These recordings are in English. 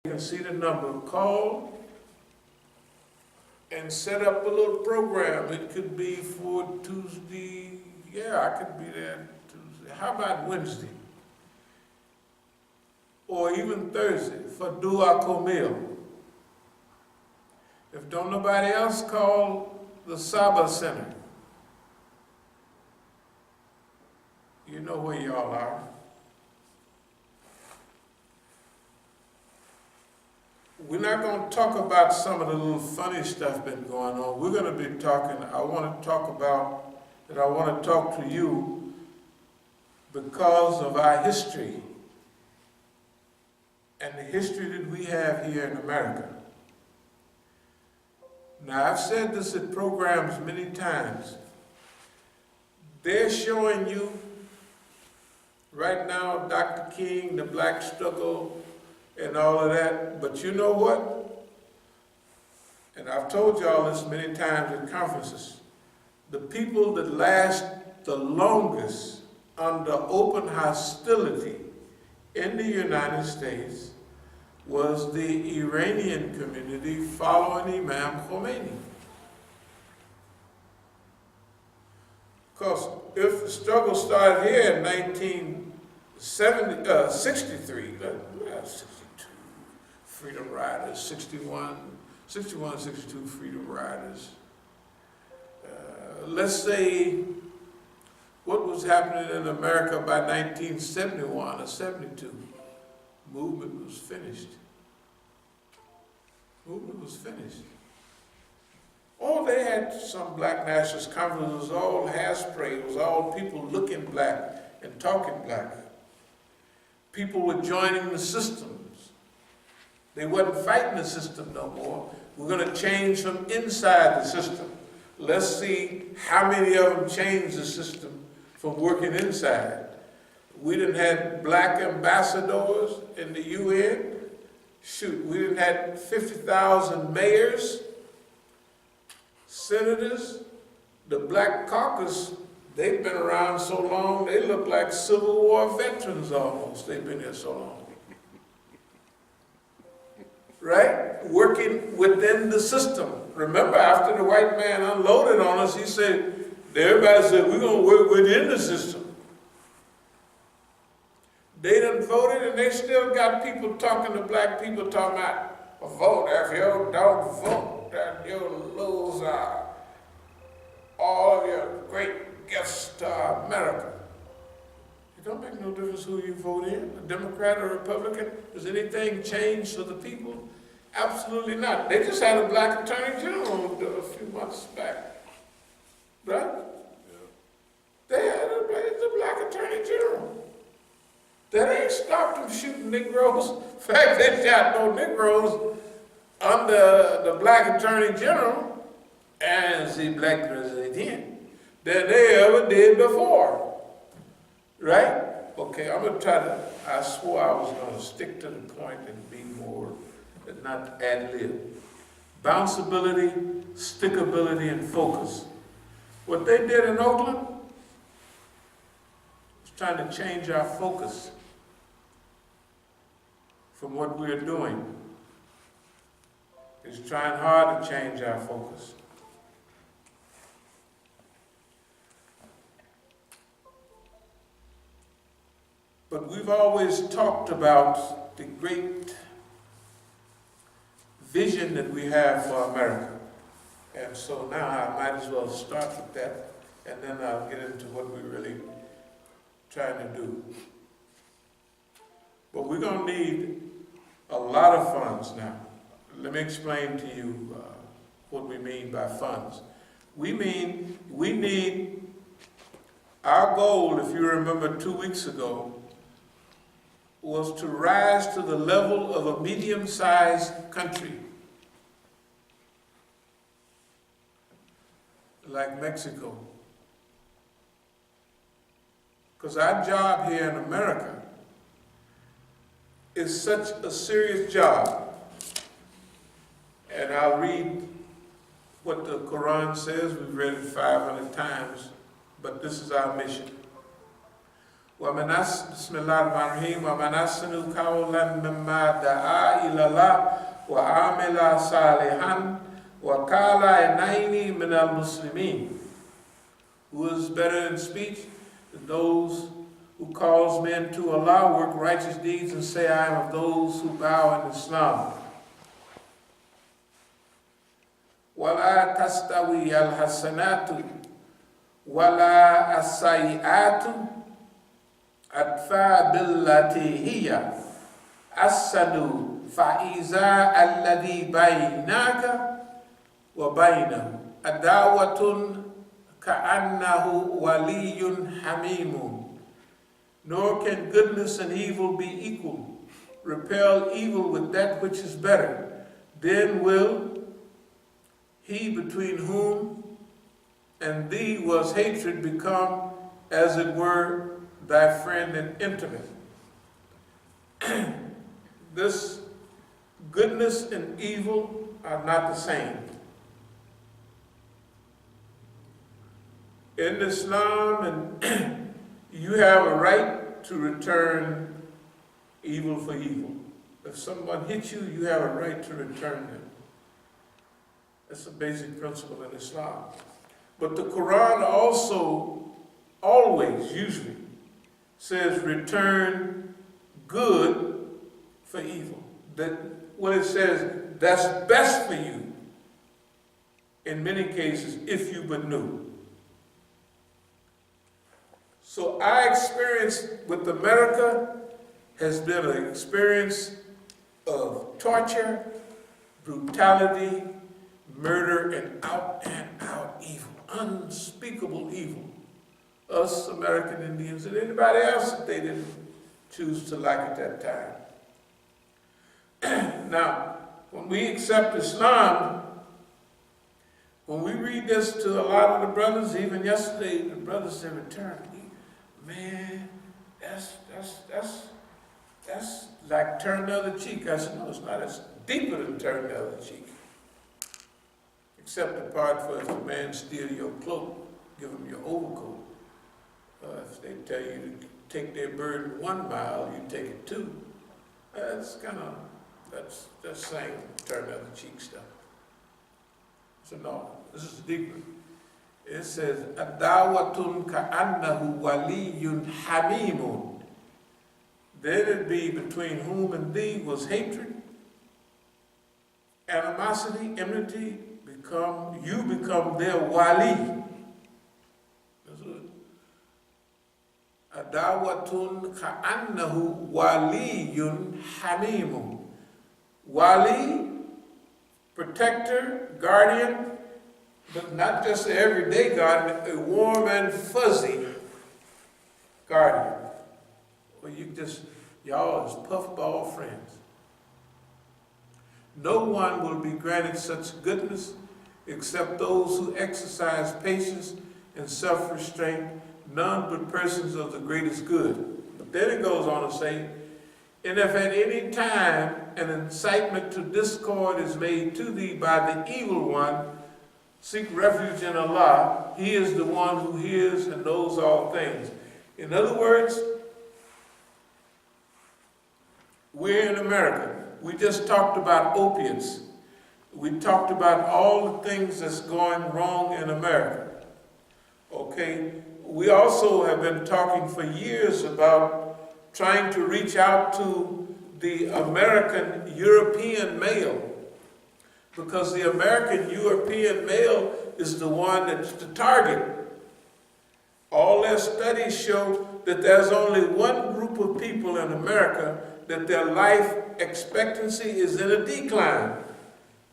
You can see the number. Call and set up a little program. It could be for Tuesday. Yeah, I could be there Tuesday. How about Wednesday? Or even Thursday for Dua Komil. If don't nobody else, call the Saba Center. You know where y'all are. We're not going to talk about some of the little funny stuff been going on. We're going to be talking, I want to talk to you because of our history and the history that we have here in America. Now, I've said this at programs many times. They're showing you right now Dr. King, the black struggle, and all of that, but you know what? And I've told y'all this many times at conferences. The people that last the longest under open hostility in the United States was the Iranian community following Imam Khomeini. Because if the struggle started here in 1963, Freedom Riders, 61, 62 Freedom Riders. Let's say what was happening in America by 1971 or 72. Movement was finished. Movement was finished. Oh, they had some black nationalist conference. It was all hairspray. It was all people looking black and talking black. People were joining the systems. They wasn't fighting the system no more. We're going to change from inside the system. Let's see how many of them changed the system from working inside. We didn't have black ambassadors in the UN. Shoot, we didn't have 50,000 mayors, senators. The Black Caucus, they've been around so long, they look like Civil War veterans almost. They've been here so long. Right? Working within the system. Remember, after the white man unloaded on us, he said, everybody said, we're going to work within the system. They done voted, and they still got people talking to black people, talking about, vote, if you don't vote, then you'll lose all of your great gifts to America. It don't make no difference who you vote in, a Democrat or a Republican. Does anything change for the people? Absolutely not. They just had a black attorney general a few months back, right? Yeah. They had a black attorney general. That ain't stopped them shooting Negroes. In fact, they shot no Negroes under the black attorney general and the black president than they ever did before. Right? Okay, I'm going to try to, I swore I was going to stick to the point and be more, and not ad-lib. Bounceability, stickability, and focus. What they did in Oakland was trying to change our focus from what we're doing. It's trying hard to change our focus. But we've always talked about the great vision that we have for America. And so now I might as well start with that, and then I'll get into what we're really trying to do. But we're going to need a lot of funds now. Let me explain to you what we mean by funds. We need, our goal, if you remember 2 weeks ago, was to rise to the level of a medium-sized country like Mexico. Because our job here in America is such a serious job. And I'll read what the Quran says. We've read it 500 times, but this is our mission. بسم الله الرحمن الرحيم ومن أحسن قولا مما دعا إلى الله وعمل صالحا وقال إنني من المسلمين. Who is better in speech than those who calls men to Allah, work righteous deeds, and say, I am of those who bow in Islam. وَلَا تَسْتَوِي الْحَسَنَاتُ وَلَا السَّيِّئَاتُ أَدْفَعُ بِالَّتِي هِيَ أَحْسَنُ فَإِذَا الَّذِي بَيْنَكَ وَبَيْنَهُ عَدَاوَةٌ كَأَنَّهُ وَلِيٌّ حَمِيمٌ. Nor can goodness and evil be equal. Repel evil with that which is better. Then will he between whom and thee was hatred become as it were thy friend and intimate. This goodness and evil are not the same. In Islam, and you have a right to return evil for evil. If someone hits you, you have a right to return them. That's a basic principle in Islam. But the Quran also always, usually, says return good for evil. That when it says that's best for you, in many cases, if you but knew. So our experience with America has been an experience of torture, brutality, murder, and out evil, unspeakable evil. Us American Indians and anybody else that they didn't choose to like at that time. Now, when we accept Islam, when we read this to a lot of the brothers, even yesterday, the brothers said, return. Man, that's like turn the other cheek. I said, no, it's not. It's deeper than turn the other cheek. Except the part for if the man steal your cloak, give him your overcoat. If they tell you to take their burden 1 mile, you take it 2. That's saying turn the other cheek stuff. So no, this is deeper. It says, Adawatun ka'annahu waliyyun hamimun. Then it be between whom and thee was hatred, animosity, enmity, you become their wali. Adawatun ka'annahu waliyyun hamimun. Wali, protector, guardian, but not just an everyday guardian, a warm and fuzzy guardian. Where y'all is puffball friends. No one will be granted such goodness except those who exercise patience and self-restraint, none but persons of the greatest good. But then it goes on to say, and if at any time an incitement to discord is made to thee by the evil one, seek refuge in Allah. He is the one who hears and knows all things. In other words, we're in America. We just talked about opiates. We talked about all the things that's going wrong in America. Okay? We also have been talking for years about trying to reach out to the American European male, because the American European male is the one that's the target. All their studies show that there's only one group of people in America that their life expectancy is in a decline.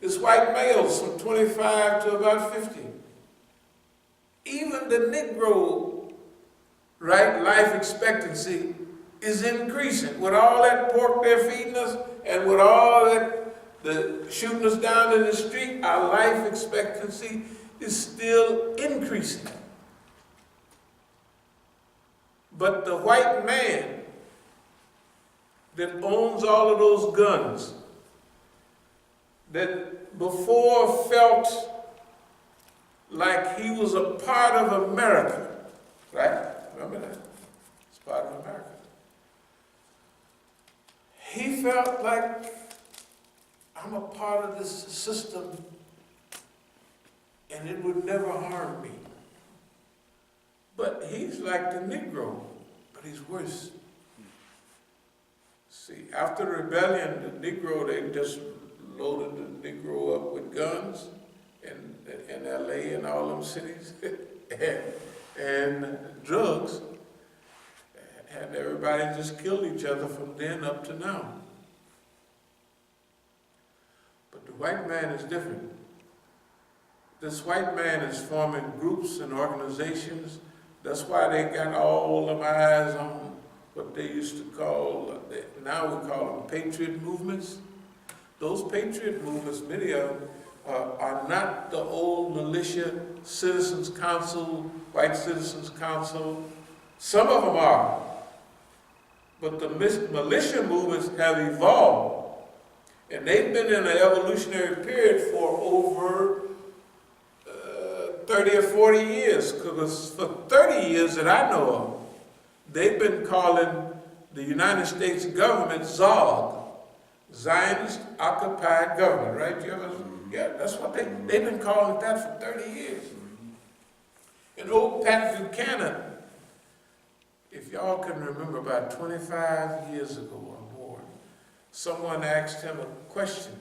It's white males from 25 to about 50. Even the Negro, life expectancy is increasing. With all that pork they're feeding us, and with all that the shooting us down in the street, our life expectancy is still increasing. But the white man that owns all of those guns, that before felt like he was a part of America, right? Remember that? He's part of America. He felt like, I'm a part of this system and it would never harm me. But he's like the Negro, but he's worse. See, after the rebellion, the Negro, they just loaded the Negro up with guns in LA and all them cities and drugs. And everybody just killed each other from then up to now. But the white man is different. This white man is forming groups and organizations. That's why they got all of eyes on what they used to call, now we call them patriot movements. Those patriot movements, many of them, are not the old militia, citizens council, white citizens council. Some of them are. But the militia movements have evolved. And they've been in an evolutionary period for over 30 or 40 years. Because for 30 years that I know of, they've been calling the United States government ZOG, Zionist Occupied Government, right? You ever, yeah, that's what they've been calling it that for 30 years. And old Pat Buchanan, if y'all can remember, about 25 years ago or more, someone asked him a question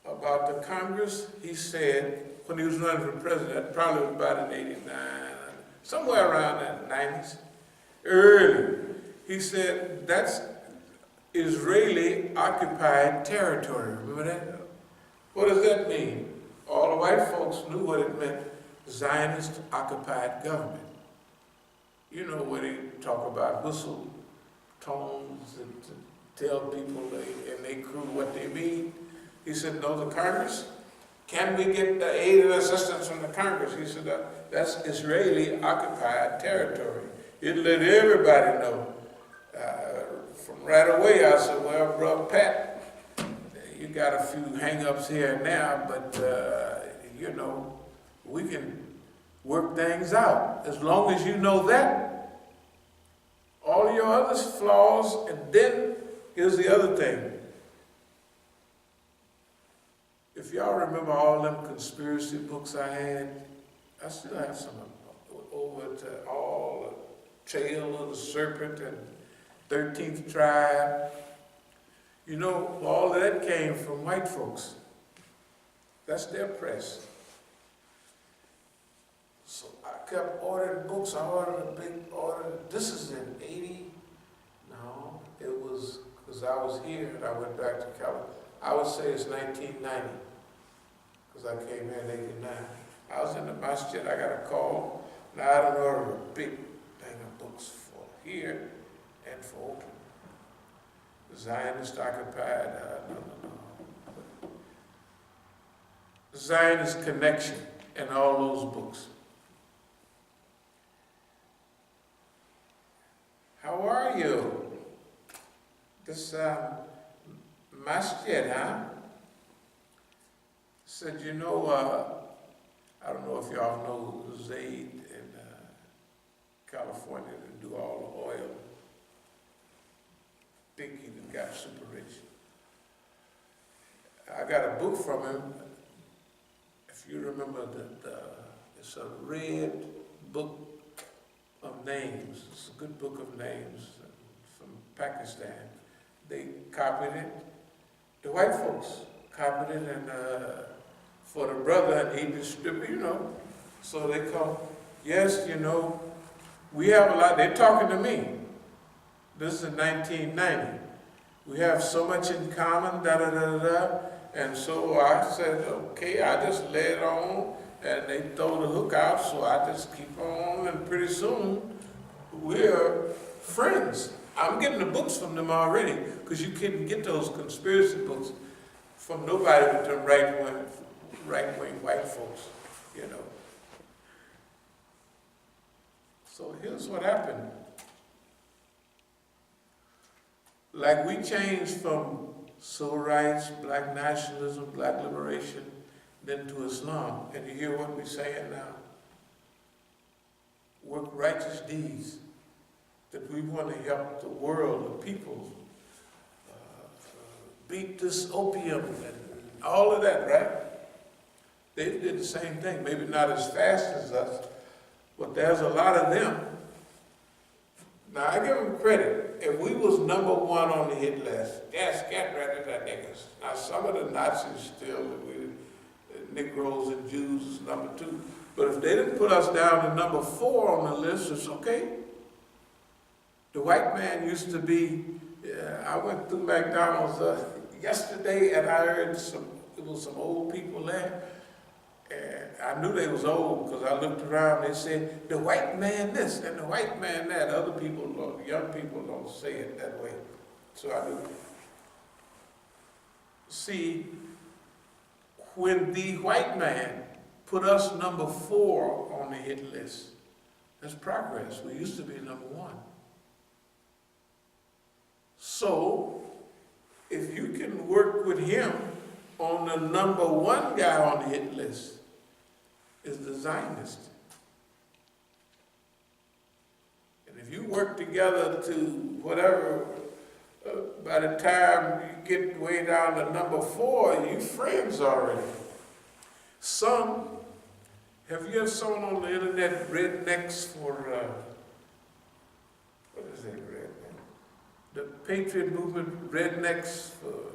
about the Congress. He said, when he was running for president, probably was about in 89, somewhere around that 90s, early, he said, that's Israeli occupied territory. Remember that? What does that mean? All the white folks knew what it meant, Zionist occupied government. You know where they talk about whistle tones and to tell people and they crew what they mean. He said, no, the Congress, can we get the aid and assistance from the Congress? He said, that's Israeli occupied territory. It let everybody know. From right away, I said, well, bro, Pat, you got a few hang-ups here and there, but, you know, we can work things out. As long as you know that, all your other flaws, and then here's the other thing. If y'all remember all them conspiracy books I had, I still have some of them over to all the Trail of the Serpent and 13th Tribe. You know, all of that came from white folks. That's their press. So I kept ordering books. I ordered a big order. This is in 80. No, it was, because I was here and I went back to California. I would say it's 1990, because I came here in 89. I was in the Masjid. I got a call. Now I don't order a big thing of books for here and for Oakland. The Zionist occupied, no. Zionist Connection and all those books. How are you? This Masjid, huh? Said, you know, I don't know if y'all know Zaid in California that do all the oil. Think he got super rich. I got a book from him. If you remember, it's a red book of names. It's a good book of names from Pakistan. They copied it. The white folks copied it, and for the brother, and he distributed, you know. So they call, yes, you know, we have a lot. They're talking to me. This is in 1990. We have so much in common, da-da-da-da-da. And so I said, okay, I just lay it on, and they throw the hook out, so I just keep on, and pretty soon, we're friends. I'm getting the books from them already, because you couldn't get those conspiracy books from nobody but them right-wing white folks, you know. So here's what happened. Like we changed from civil rights, black nationalism, black liberation, then to Islam. And you hear what we're saying now? Work righteous deeds. that we want to help the world, the people, beat this opium and all of that, right? They did the same thing, maybe not as fast as us, but there's a lot of them. Now, I give them credit. If we was #1 on the hit list, yes, get rid of the niggas. Now, some of the Nazis still, Negroes and Jews is #2. But if they didn't put us down to #4 on the list, it's okay. The white man used to be, I went through McDonald's yesterday and I heard it was some old people there. And I knew they was old because I looked around, they said, the white man this and the white man that. Other people, young people don't say it that way. So I do. See, when the white man put us #4 on the hit list, that's progress. We used to be #1. So, if you can work with him on the #1 guy on the hit list, is the Zionist. And if you work together to whatever, by the time you get way down to #4, you friends already. Some, have you ever seen on the internet rednecks for, what is it, redneck? The Patriot Movement rednecks for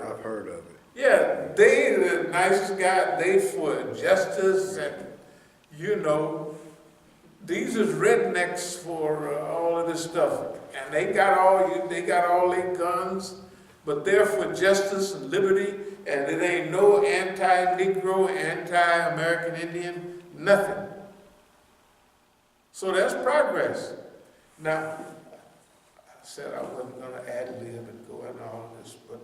I've heard of it. Yeah, they the nicest guy, they for justice and, you know, these is rednecks for all of this stuff. And they got all their guns, but they're for justice and liberty, and it ain't no anti-Negro, anti-American Indian, nothing. So that's progress. Now, I said I wasn't gonna ad-lib and go into all of this, but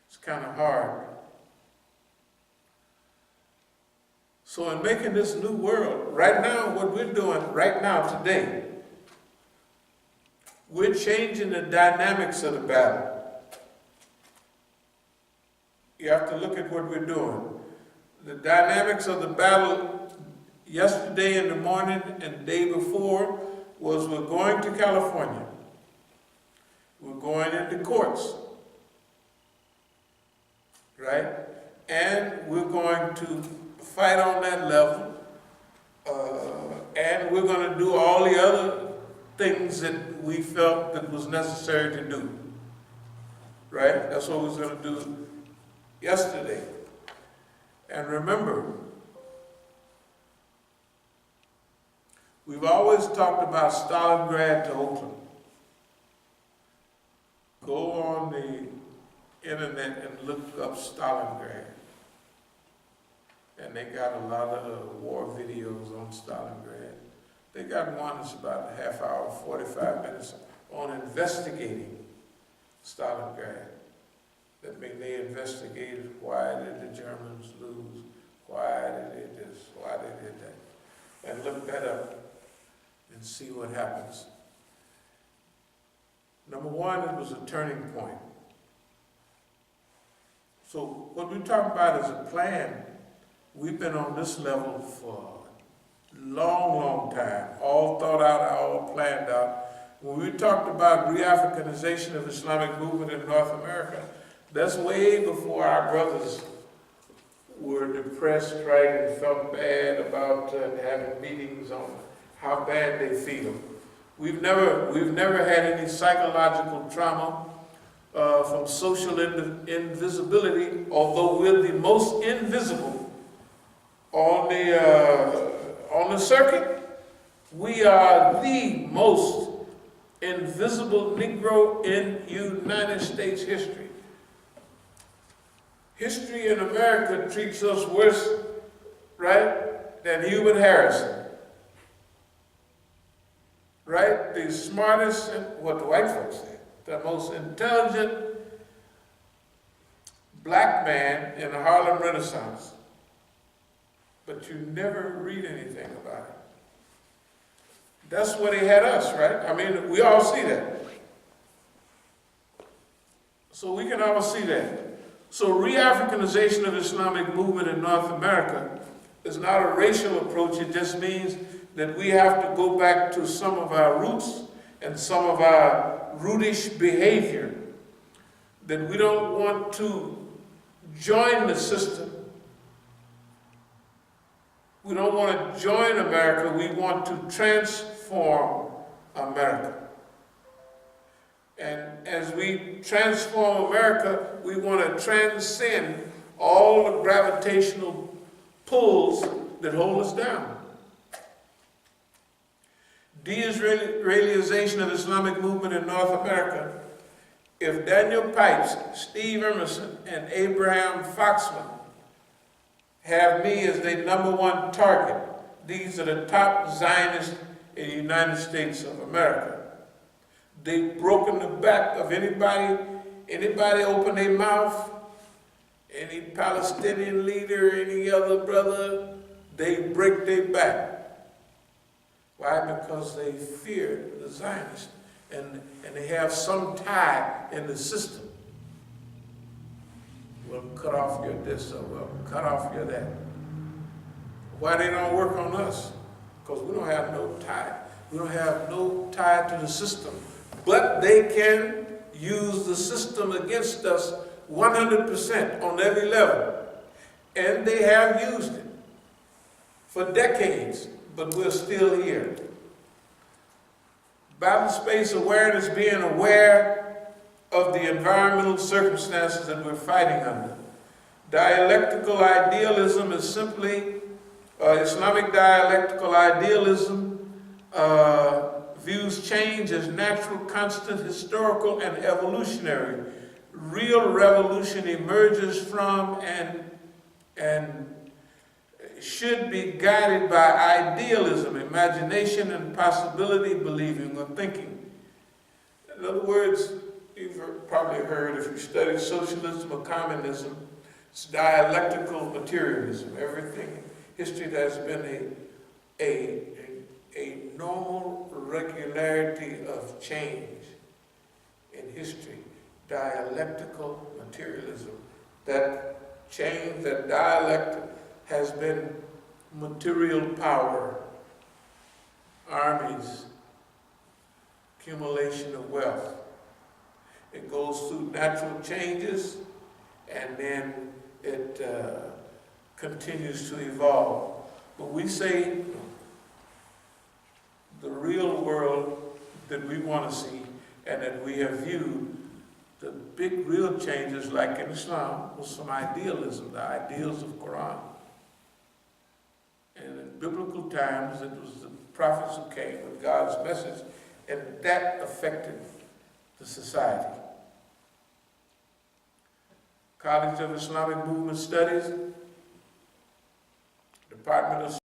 it's kind of hard. So in making this new world, right now, what we're doing right now, today, we're changing the dynamics of the battle. You have to look at what we're doing. The dynamics of the battle yesterday in the morning and the day before was we're going to California. We're going into courts. Right? And we're going to fight on that level, and we're going to do all the other things that we felt that was necessary to do. Right? That's what we was going to do yesterday. And remember, we've always talked about Stalingrad to Oakland. Go on the internet and look up Stalingrad. And they got a lot of war videos on Stalingrad. They got one that's about a half hour, 45 minutes on investigating Stalingrad. That means they investigated why did the Germans lose, why did they this, why they did that. And look that up and see what happens. #1, it was a turning point. So what we're talking about is a plan. We've been on this level for a long, long time, all thought out, all planned out. When we talked about re-Africanization of Islamic movement in North America, that's way before our brothers were depressed, right, and felt bad about having meetings on how bad they feel. We've never had any psychological trauma from social invisibility, although we're the most invisible on the circuit. We are the most invisible Negro in United States history. History in America treats us worse, right, than Human Harrison. Right? The smartest, what the white folks say, the most intelligent black man in the Harlem Renaissance. But you never read anything about it. That's where they had us, right? I mean, we all see that. So we can all see that. So re-Africanization of Islamic movement in North America is not a racial approach. It just means that we have to go back to some of our roots and some of our rootish behavior, that we don't want to join the system. We don't want to join America, we want to transform America. And as we transform America, we want to transcend all the gravitational pulls that hold us down. De-Israelization of Islamic movement in North America. If Daniel Pipes, Steve Emerson, and Abraham Foxman have me as their #1 target, these are the top Zionists in the United States of America. They've broken the back of anybody open their mouth, any Palestinian leader, any other brother, they break their back. Why? Because they fear the Zionists, and they have some tie in the system. We'll cut off your this, or we'll cut off your that. Why they don't work on us? Because we don't have no tie. We don't have no tie to the system. But they can use the system against us 100% on every level. And they have used it for decades, but we're still here. Battle space awareness, being aware of the environmental circumstances that we're fighting under. Dialectical idealism is simply, Islamic dialectical idealism views change as natural, constant, historical, and evolutionary. Real revolution emerges from and should be guided by idealism, imagination, and possibility, believing or thinking. In other words, you've probably heard, if you study socialism or communism, it's dialectical materialism. Everything in history, there's been a normal regularity of change in history. Dialectical materialism. That change, that dialect has been material power, armies, accumulation of wealth. It goes through natural changes, and then it continues to evolve. But we say the real world that we want to see, and that we have viewed, the big real changes, like in Islam, was some idealism, the ideals of Quran. And in biblical times, it was the prophets who came with God's message, and that affected the society. College of Islamic Movement Studies, Department of